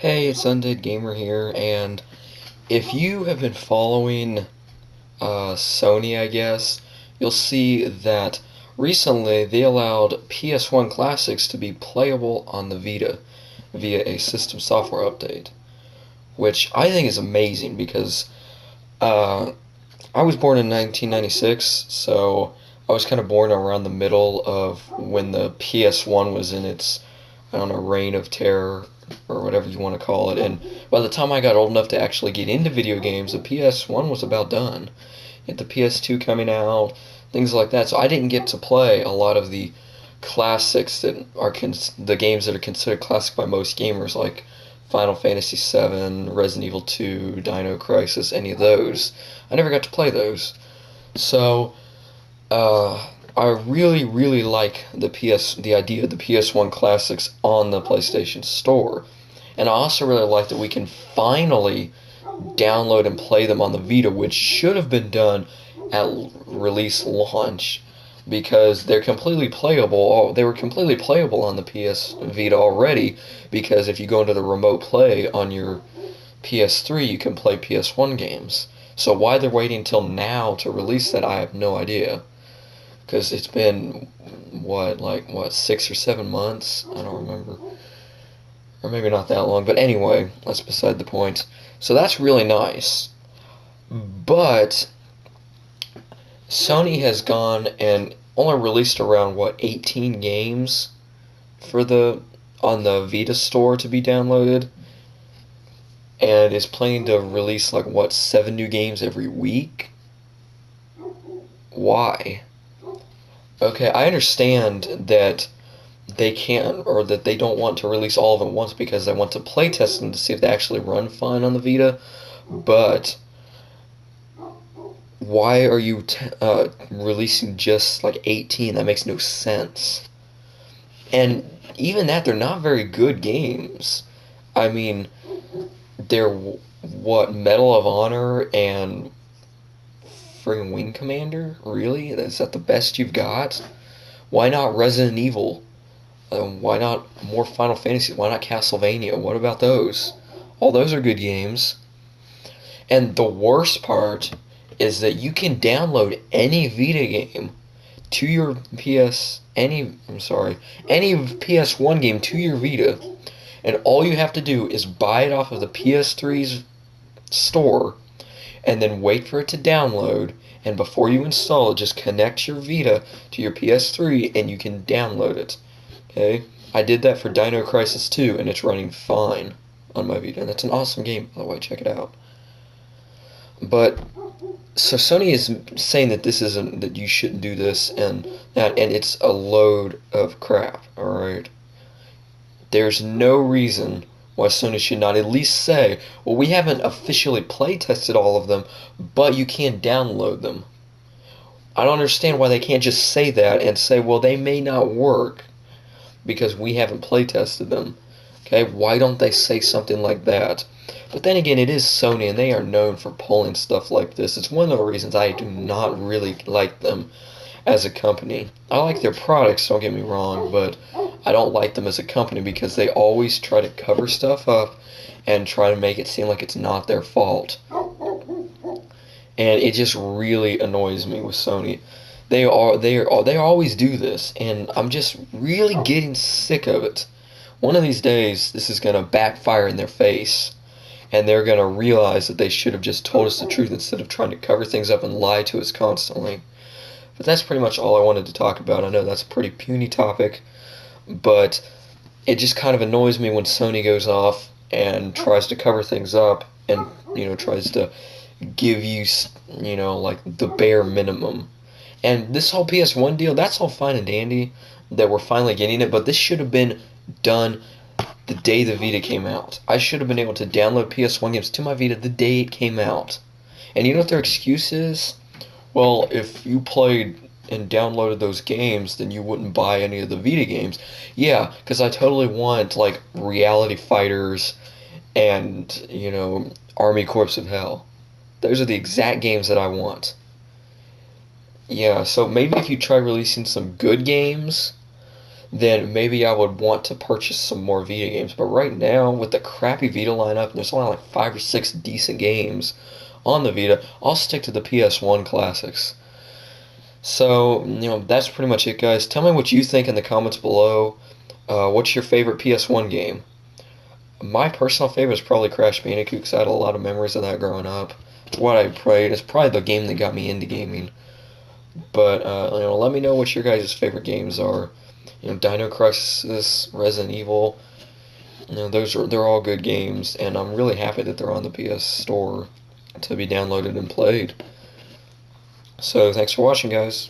Hey, it's Undead Gamer here, and if you have been following Sony, I guess, you'll see that recently they allowed PS1 Classics to be playable on the Vita via a system software update, which I think is amazing because uh, I was born in 1996, so I was kind of born around the middle of when the PS1 was in its, I don't know, reign of terror or whatever you want to call it. And by the time I got old enough to actually get into video games, the PS1 was about done. You had the PS2 coming out, things like that. So I didn't get to play a lot of the classics that are the games that are considered classic by most gamers, like Final Fantasy VII, Resident Evil 2, Dino Crisis, any of those. I never got to play those. So, I really, really like the idea of the PS1 Classics on the PlayStation Store. And I also really like that we can finally download and play them on the Vita, which should have been done at release launch because they're completely playable. They were completely playable on the PS Vita already because if you go into the remote play on your PS3, you can play PS1 games. So why they're waiting until now to release that, I have no idea. Because it's been what 6 or 7 months? I don't remember, or maybe not that long. But anyway, that's beside the point. So that's really nice. But Sony has gone and only released around 18 games for the on the Vita store to be downloaded, and is planning to release 7 new games every week. Why? Okay, I understand that they can't, or that they don't want to release all of them at once because they want to play test them to see if they actually run fine on the Vita. But why are you releasing just 18? That makes no sense. And even that, they're not very good games. I mean, they're what, Medal of Honor and friggin' Wing Commander? Really? Is that the best you've got? Why not Resident Evil? Why not more Final Fantasy? Why not Castlevania? What about those? All those are good games. And the worst part is that you can download any Vita game to your any PS1 game to your Vita, and all you have to do is buy it off of the PS3's store and then wait for it to download, and before you install it, just connect your Vita to your PS3 and you can download it. Okay? I did that for Dino Crisis 2 and it's running fine on my Vita. And that's an awesome game, by the way, check it out. But so Sony is saying that this isn't, that you shouldn't do this and that, and it's a load of crap, alright? There's no reason why Sony should not at least say, well, we haven't officially play tested all of them, but you can download them. I don't understand why they can't just say that and say, well, they may not work because we haven't play tested them. Okay, why don't they say something like that? But then again, it is Sony, and they are known for pulling stuff like this. It's one of the reasons I do not really like them as a company. I like their products, don't get me wrong, but I don't like them as a company because they always try to cover stuff up and try to make it seem like it's not their fault. And it just really annoys me with Sony. They always do this, and I'm just really getting sick of it. One of these days, this is gonna backfire in their face, and they're gonna realize that they should have just told us the truth instead of trying to cover things up and lie to us constantly. But that's pretty much all I wanted to talk about. I know that's a pretty puny topic, but it just kind of annoys me when Sony goes off and tries to cover things up and, tries to give you, the bare minimum. And this whole PS1 deal, that's all fine and dandy that we're finally getting it, but this should have been done the day the Vita came out. I should have been able to download PS1 games to my Vita the day it came out. And you know what their excuse is? Well, if you played and downloaded those games, then you wouldn't buy any of the Vita games. Yeah, because I totally want, Reality Fighters and, Army Corps of Hell. Those are the exact games that I want. Yeah, so maybe if you try releasing some good games, then maybe I would want to purchase some more Vita games. But right now, with the crappy Vita lineup, there's only like 5 or 6 decent games on the Vita. I'll stick to the PS1 Classics. So, that's pretty much it, guys. Tell me what you think in the comments below. What's your favorite PS1 game? My personal favorite is probably Crash Bandicoot because I had a lot of memories of that growing up. What I played is probably the game that got me into gaming. But let me know what your guys' favorite games are. Dino Crisis, Resident Evil. They're all good games, and I'm really happy that they're on the PS Store to be downloaded and played. So thanks for watching, guys.